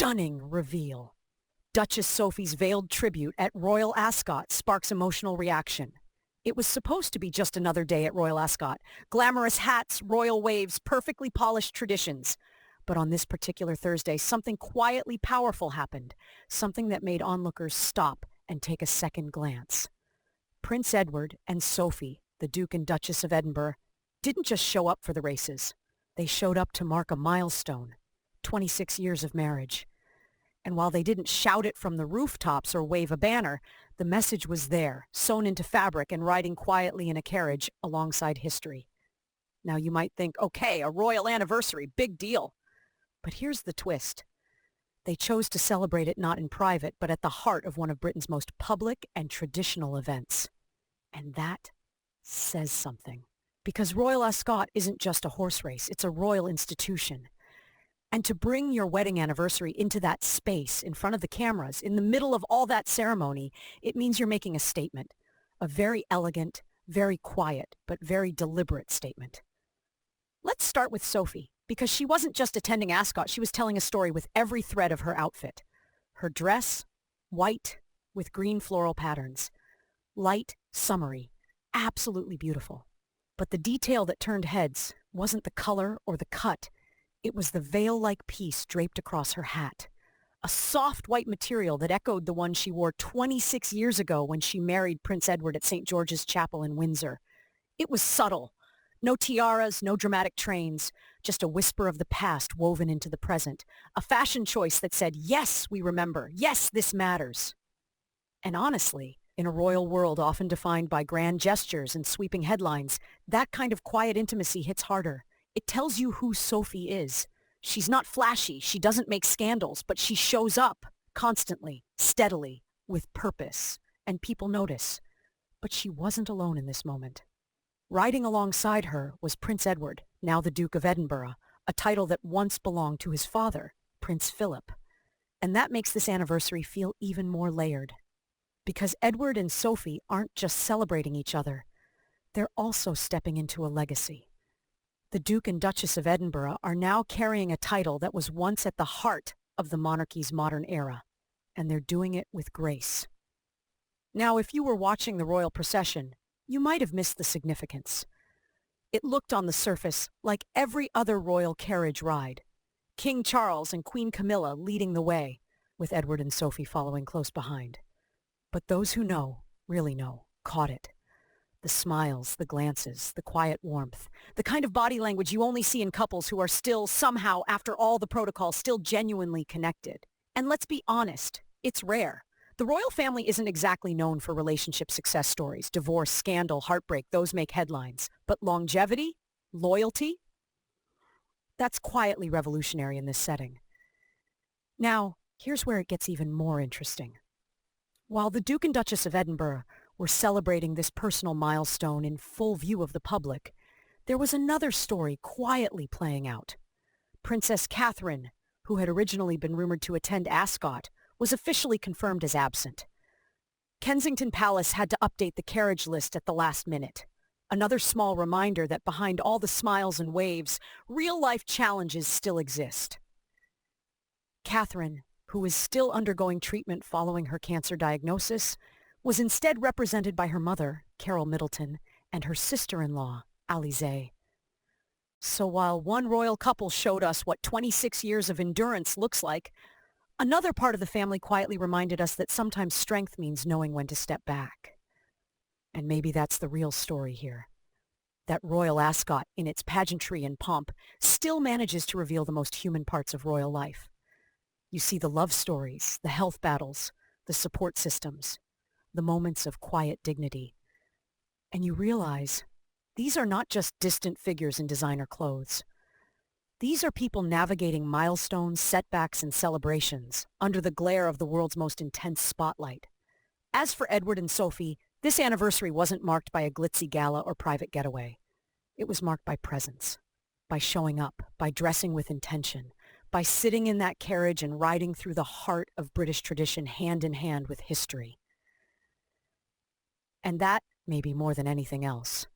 stunning reveal. Duchess Sophie's veiled tribute at Royal Ascot sparks emotional reaction. It was supposed to be just another day at Royal Ascot. Glamorous hats, royal waves, perfectly polished traditions. But on this particular Thursday, something quietly powerful happened. Something that made onlookers stop and take a second glance. Prince Edward and Sophie, the Duke and Duchess of Edinburgh, didn't just show up for the races. They showed up to mark a milestone, 26 years of marriage. And while they didn't shout it from the rooftops or wave a banner, the message was there, sewn into fabric and riding quietly in a carriage alongside history. Now you might think, okay, a royal anniversary, big deal. But here's the twist. They chose to celebrate it not in private, but at the heart of one of Britain's most public and traditional events. And that says something. Because Royal Ascot isn't just a horse race, it's a royal institution. And to bring your wedding anniversary into that space, in front of the cameras, in the middle of all that ceremony, it means you're making a statement. A very elegant, very quiet, but very deliberate statement. Let's start with Sophie, because she wasn't just attending Ascot, she was telling a story with every thread of her outfit. Her dress, white, with green floral patterns. Light, summery, absolutely beautiful. But the detail that turned heads wasn't the color or the cut. It was the veil-like piece draped across her hat. A soft white material that echoed the one she wore 26 years ago when she married Prince Edward at St. George's Chapel in Windsor. It was subtle. No tiaras, no dramatic trains, just a whisper of the past woven into the present. A fashion choice that said, yes, we remember. Yes, this matters. And honestly, in a royal world often defined by grand gestures and sweeping headlines, that kind of quiet intimacy hits harder. It tells you who Sophie is. She's not flashy, she doesn't make scandals, but she shows up constantly, steadily, with purpose, and people notice. But she wasn't alone in this moment. Riding alongside her was Prince Edward, now the Duke of Edinburgh, a title that once belonged to his father, Prince Philip. And that makes this anniversary feel even more layered. Because Edward and Sophie aren't just celebrating each other, they're also stepping into a legacy. The Duke and Duchess of Edinburgh are now carrying a title that was once at the heart of the monarchy's modern era, and they're doing it with grace. Now, if you were watching the royal procession, you might have missed the significance. It looked on the surface like every other royal carriage ride. King Charles and Queen Camilla leading the way, with Edward and Sophie following close behind. But those who know, really know, caught it. The smiles, the glances, the quiet warmth, the kind of body language you only see in couples who are still somehow, after all the protocol, still genuinely connected. And let's be honest, it's rare. The royal family isn't exactly known for relationship success stories. Divorce, scandal, heartbreak, those make headlines. But longevity, loyalty, that's quietly revolutionary in this setting. Now, here's where it gets even more interesting. While the Duke and Duchess of Edinburgh were celebrating this personal milestone in full view of the public, there was another story quietly playing out. Princess Catherine, who had originally been rumored to attend Ascot, was officially confirmed as absent. Kensington Palace had to update the carriage list at the last minute. Another small reminder that behind all the smiles and waves, real-life challenges still exist. Catherine, who is still undergoing treatment following her cancer diagnosis, was instead represented by her mother, Carol Middleton, and her sister-in-law, Alize. So while one royal couple showed us what 26 years of endurance looks like, another part of the family quietly reminded us that sometimes strength means knowing when to step back. And maybe that's the real story here. That Royal Ascot, in its pageantry and pomp, still manages to reveal the most human parts of royal life. You see the love stories, the health battles, the support systems, the moments of quiet dignity. And you realize these are not just distant figures in designer clothes. These are people navigating milestones, setbacks, and celebrations under the glare of the world's most intense spotlight. As for Edward and Sophie, this anniversary wasn't marked by a glitzy gala or private getaway. It was marked by presence, by showing up, by dressing with intention, by sitting in that carriage and riding through the heart of British tradition hand in hand with history. And that, maybe more than anything else,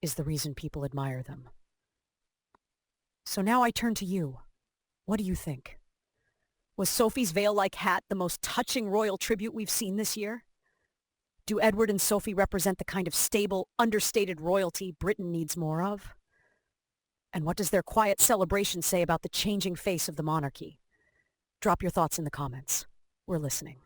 is the reason people admire them. So now I turn to you. What do you think? Was Sophie's veil-like hat the most touching royal tribute we've seen this year? Do Edward and Sophie represent the kind of stable, understated royalty Britain needs more of? And what does their quiet celebration say about the changing face of the monarchy? Drop your thoughts in the comments. We're listening.